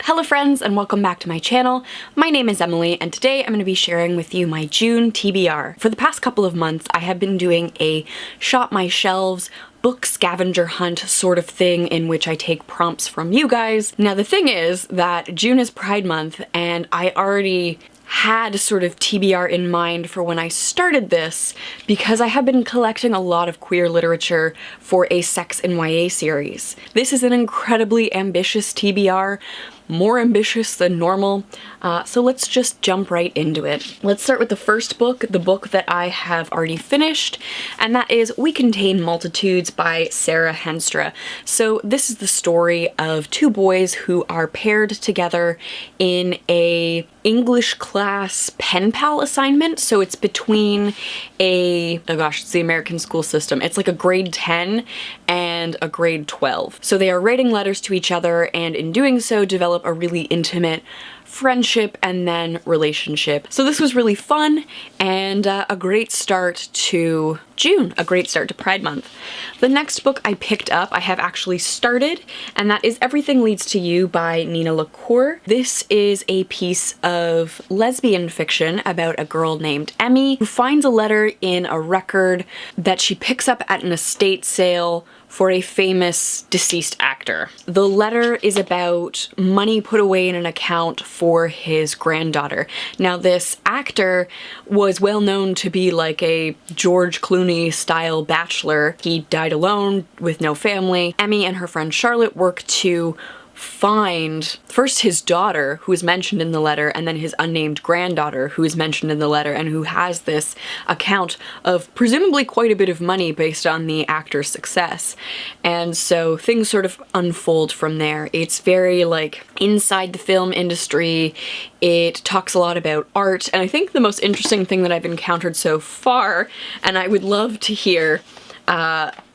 Hello friends and welcome back to my channel. My name is Emily and today I'm going to be sharing with you my June TBR. For the past couple of months I have been doing a shop my shelves book scavenger hunt sort of thing in which I take prompts from you guys. Now the thing is that June is Pride Month and I already had sort of TBR in mind for when I started this because I have been collecting a lot of queer literature for a sex and YA series. This is an incredibly ambitious TBR, more ambitious than normal, so let's just jump right into it. Let's start with the first book, the book that I have already finished, and that is We Contain Multitudes by Sarah Henstra. So this is the story of two boys who are paired together in a English class pen pal assignment. So it's between a, oh gosh, it's the American school system. It's like a grade 10 and a grade 12. So they are writing letters to each other and in doing so develop a really intimate friendship and then relationship. So this was really fun and a great start to June, a great start to Pride Month. The next book I picked up, I have actually started, and that is Everything Leads to You by Nina LaCour. This is a piece of lesbian fiction about a girl named Emmy who finds a letter in a record that she picks up at an estate sale for a famous deceased actor. The letter is about money put away in an account for his granddaughter. Now this actor was well known to be like a George Clooney style bachelor. He died alone with no family. Emmy and her friend Charlotte work to find first his daughter, who is mentioned in the letter, and then his unnamed granddaughter, who is mentioned in the letter, and who has this account of presumably quite a bit of money based on the actor's success. And so things sort of unfold from there. It's very like inside the film industry. It talks a lot about art, and I think the most interesting thing that I've encountered so far, and I would love to hear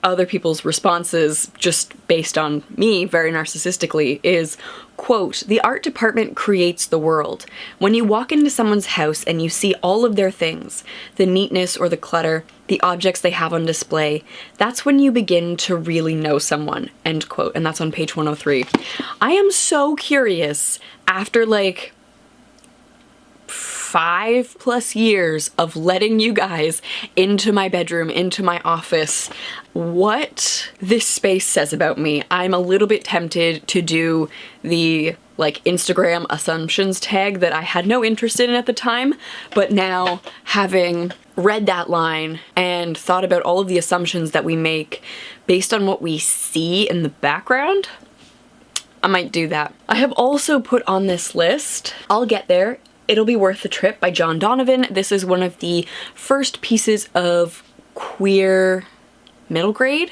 other people's responses just based on me very narcissistically, is, quote, "The art department creates the world. When you walk into someone's house and you see all of their things, the neatness or the clutter, the objects they have on display, that's when you begin to really know someone," end quote. And that's on page 103. I am so curious, after like 5+ years of letting you guys into my bedroom, into my office, what this space says about me. I'm a little bit tempted to do the like Instagram assumptions tag that I had no interest in at the time, but now having read that line and thought about all of the assumptions that we make based on what we see in the background, I might do that. I have also put on this list, I'll get there, It'll Be Worth the Trip by John Donovan. This is one of the first pieces of queer middle grade,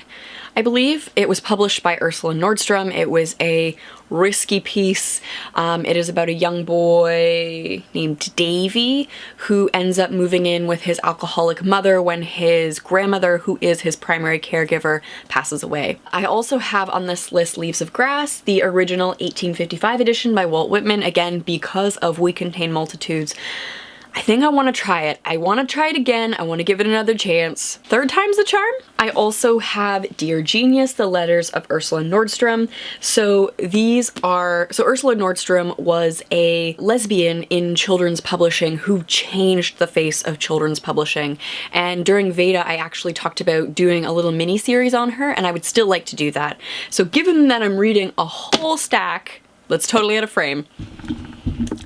I believe. It was published by Ursula Nordstrom. It was a risky piece. It is about a young boy named Davy who ends up moving in with his alcoholic mother when his grandmother, who is his primary caregiver, passes away. I also have on this list Leaves of Grass, the original 1855 edition by Walt Whitman, again because of We Contain Multitudes. I think I want to try it. I want to try it again. I want to give it another chance. Third time's the charm. I also have Dear Genius, the letters of Ursula Nordstrom. So Ursula Nordstrom was a lesbian in children's publishing who changed the face of children's publishing. And during Veda, I actually talked about doing a little mini series on her, and I would still like to do that. So given that I'm reading a whole stack, that's totally out of frame,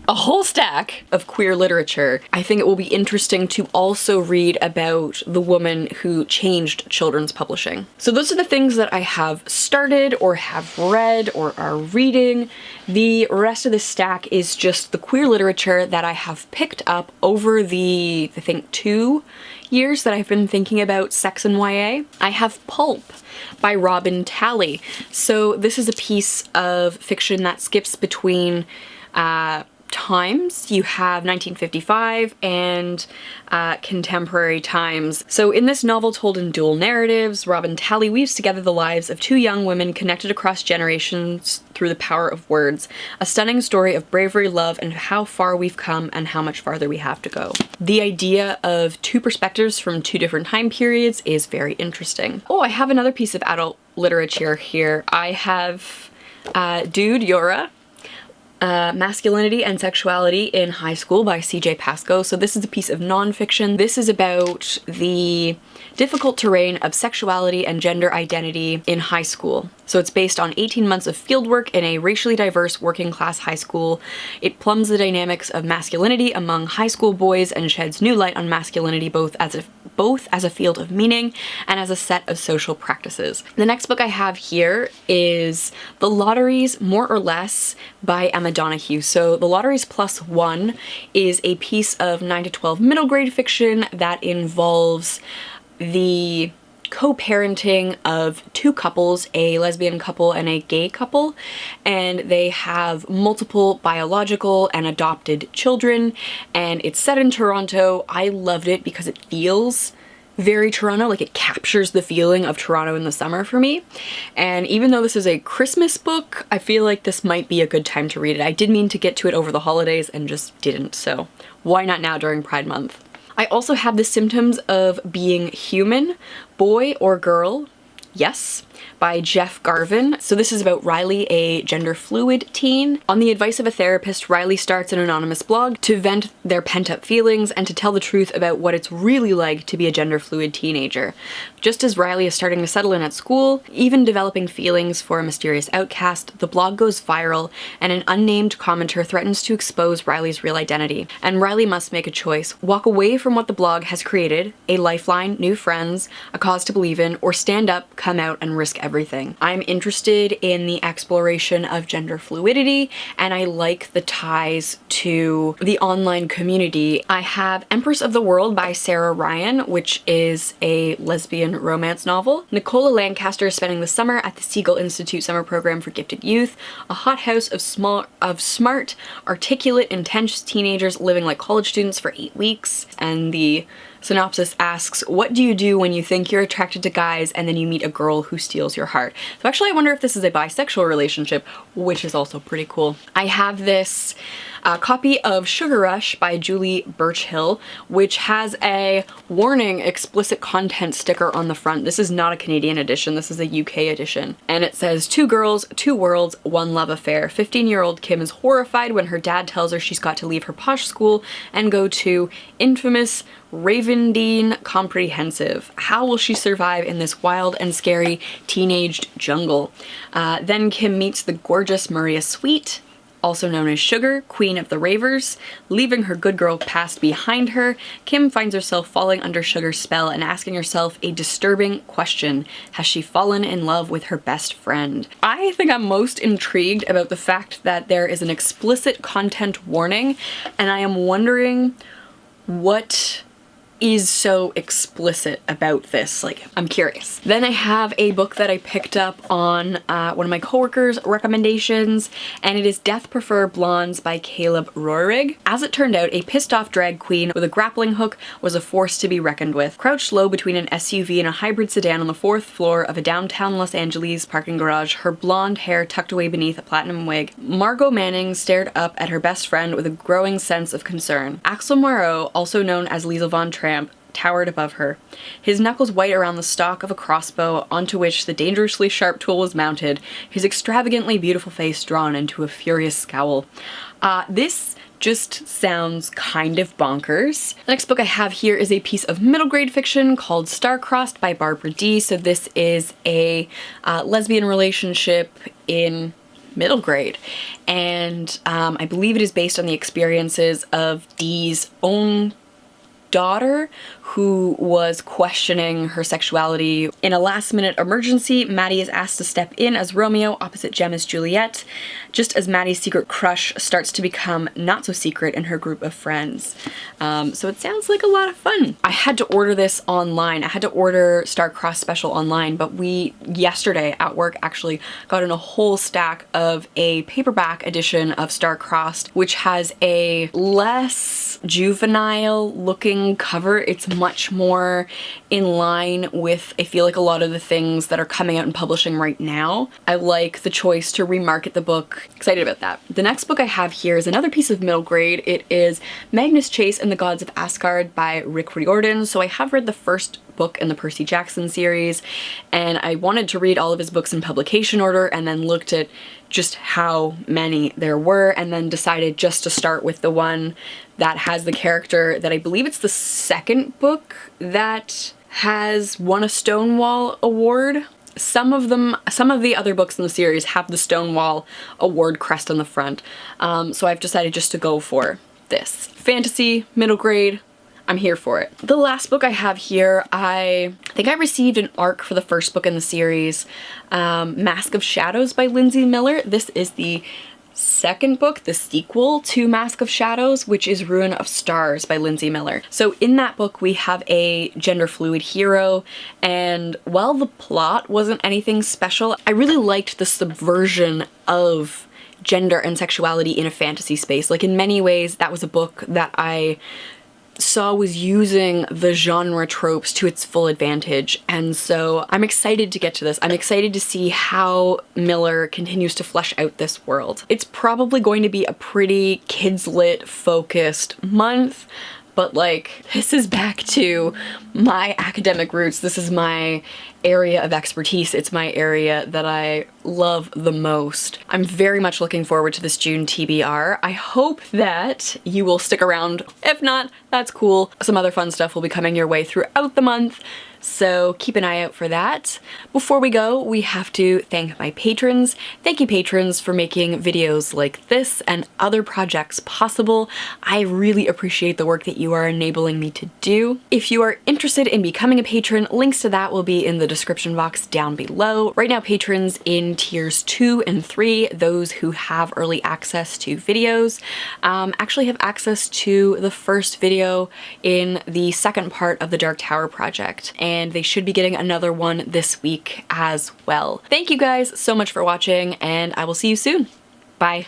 a whole stack of queer literature, I think it will be interesting to also read about the woman who changed children's publishing. So those are the things that I have started or have read or are reading. The rest of the stack is just the queer literature that I have picked up over the, I think, 2 years that I've been thinking about sex and YA. I have Pulp by Robin Talley. So this is a piece of fiction that skips between times. You have 1955 and contemporary times. So in this novel told in dual narratives, Robin Talley weaves together the lives of two young women connected across generations through the power of words. A stunning story of bravery, love, and how far we've come and how much farther we have to go. The idea of two perspectives from two different time periods is very interesting. Oh, I have another piece of adult literature here. I have Dude, Yura. Masculinity and Sexuality in High School by C.J. Pascoe. So this is a piece of nonfiction. This is about the difficult terrain of sexuality and gender identity in high school. So it's based on 18 months of fieldwork in a racially diverse working class high school. It plumbs the dynamics of masculinity among high school boys and sheds new light on masculinity both as a field of meaning and as a set of social practices. The next book I have here is The Lotteries, More or Less by Emma Donoghue. So The Lotteries Plus One is a piece of 9 to 12 middle grade fiction that involves the co-parenting of two couples, a lesbian couple and a gay couple, and they have multiple biological and adopted children, and it's set in Toronto. I loved it because it feels very Toronto, like it captures the feeling of Toronto in the summer for me. And even though this is a Christmas book, I feel like this might be a good time to read it. I did mean to get to it over the holidays and just didn't, so why not now during Pride Month? I also have The Symptoms of Being Human, Boy or Girl, Yes, by Jeff Garvin. So this is about Riley, a gender fluid teen. On the advice of a therapist, Riley starts an anonymous blog to vent their pent-up feelings and to tell the truth about what it's really like to be a gender fluid teenager. Just as Riley is starting to settle in at school, even developing feelings for a mysterious outcast, the blog goes viral and an unnamed commenter threatens to expose Riley's real identity. And Riley must make a choice: walk away from what the blog has created, a lifeline, new friends, a cause to believe in, or stand up, come out, and risk everything. I'm interested in the exploration of gender fluidity, and I like the ties to the online community. I have Empress of the World by Sarah Ryan, which is a lesbian romance novel. Nicola Lancaster is spending the summer at the Siegel Institute Summer Program for Gifted Youth, a hothouse of smart, articulate, intense teenagers living like college students for 8 weeks. And the synopsis asks, what do you do when you think you're attracted to guys and then you meet a girl who steals your heart? So actually I wonder if this is a bisexual relationship, which is also pretty cool. I have this copy of Sugar Rush by Julie Birchhill, which has a warning explicit content sticker on the front. This is not a Canadian edition, this is a UK edition. And it says, 2 girls, 2 worlds, 1 love affair. 15-year-old Kim is horrified when her dad tells her she's got to leave her posh school and go to infamous Ravendine Comprehensive. How will she survive in this wild and scary teenaged jungle? Then Kim meets the gorgeous Maria Sweet, also known as Sugar, Queen of the Ravers. Leaving her good girl past behind her, Kim finds herself falling under Sugar's spell and asking herself a disturbing question: has she fallen in love with her best friend? I think I'm most intrigued about the fact that there is an explicit content warning, and I am wondering what is so explicit about this. Like, I'm curious. Then I have a book that I picked up on one of my coworkers' recommendations, and it is Death Prefer Blondes by Caleb Roerig. As it turned out, a pissed off drag queen with a grappling hook was a force to be reckoned with. Crouched low between an SUV and a hybrid sedan on the 4th floor of a downtown Los Angeles parking garage, her blonde hair tucked away beneath a platinum wig, Margot Manning stared up at her best friend with a growing sense of concern. Axel Moreau, also known as Liesl von Tramp, towered above her, his knuckles white around the stock of a crossbow onto which the dangerously sharp tool was mounted, his extravagantly beautiful face drawn into a furious scowl. This just sounds kind of bonkers. The next book I have here is a piece of middle grade fiction called Starcrossed by Barbara D. So this is a lesbian relationship in middle grade, and I believe it is based on the experiences of Dee's own daughter, who was questioning her sexuality. In a last-minute emergency, Maddie is asked to step in as Romeo opposite Jem as Juliet, just as Maddie's secret crush starts to become not so secret in her group of friends. So it sounds like a lot of fun. I had to order this online. I had to order Starcrossed Special online, but we, yesterday at work, actually got in a whole stack of a paperback edition of Starcrossed, which has a less juvenile looking cover. It's much more in line with, I feel like, a lot of the things that are coming out in publishing right now. I like the choice to remarket the book. Excited about that. The next book I have here is another piece of middle grade. It is Magnus Chase and the Gods of Asgard by Rick Riordan. So I have read the first book in the Percy Jackson series, and I wanted to read all of his books in publication order and then looked at just how many there were and then decided just to start with the one that has the character that I believe it's the second book that has won a Stonewall Award. Some of the other books in the series have the Stonewall Award crest on the front, so I've decided just to go for this. Fantasy, middle grade, I'm here for it. The last book I have here, I think I received an ARC for the first book in the series, Mask of Shadows by Lindsay Miller. This is the second book, the sequel to Mask of Shadows, which is Ruin of Stars by Lindsay Miller. So in that book we have a gender fluid hero, and while the plot wasn't anything special, I really liked the subversion of gender and sexuality in a fantasy space. Like, in many ways that was a book that I saw was using the genre tropes to its full advantage, and so I'm excited to get to this. I'm excited to see how Miller continues to flesh out this world. It's probably going to be a pretty kids lit focused month, but like, this is back to my academic roots. This is my area of expertise. It's my area that I love the most. I'm very much looking forward to this June TBR. I hope that you will stick around. If not, that's cool. Some other fun stuff will be coming your way throughout the month, so keep an eye out for that. Before we go, we have to thank my patrons. Thank you, patrons, for making videos like this and other projects possible. I really appreciate the work that you are enabling me to do. If you are interested in becoming a patron, links to that will be in the description box down below. Right now, patrons in tiers 2 and 3, those who have early access to videos, actually have access to the first video in the second part of the Dark Tower project, and they should be getting another one this week as well. Thank you guys so much for watching, and I will see you soon. Bye.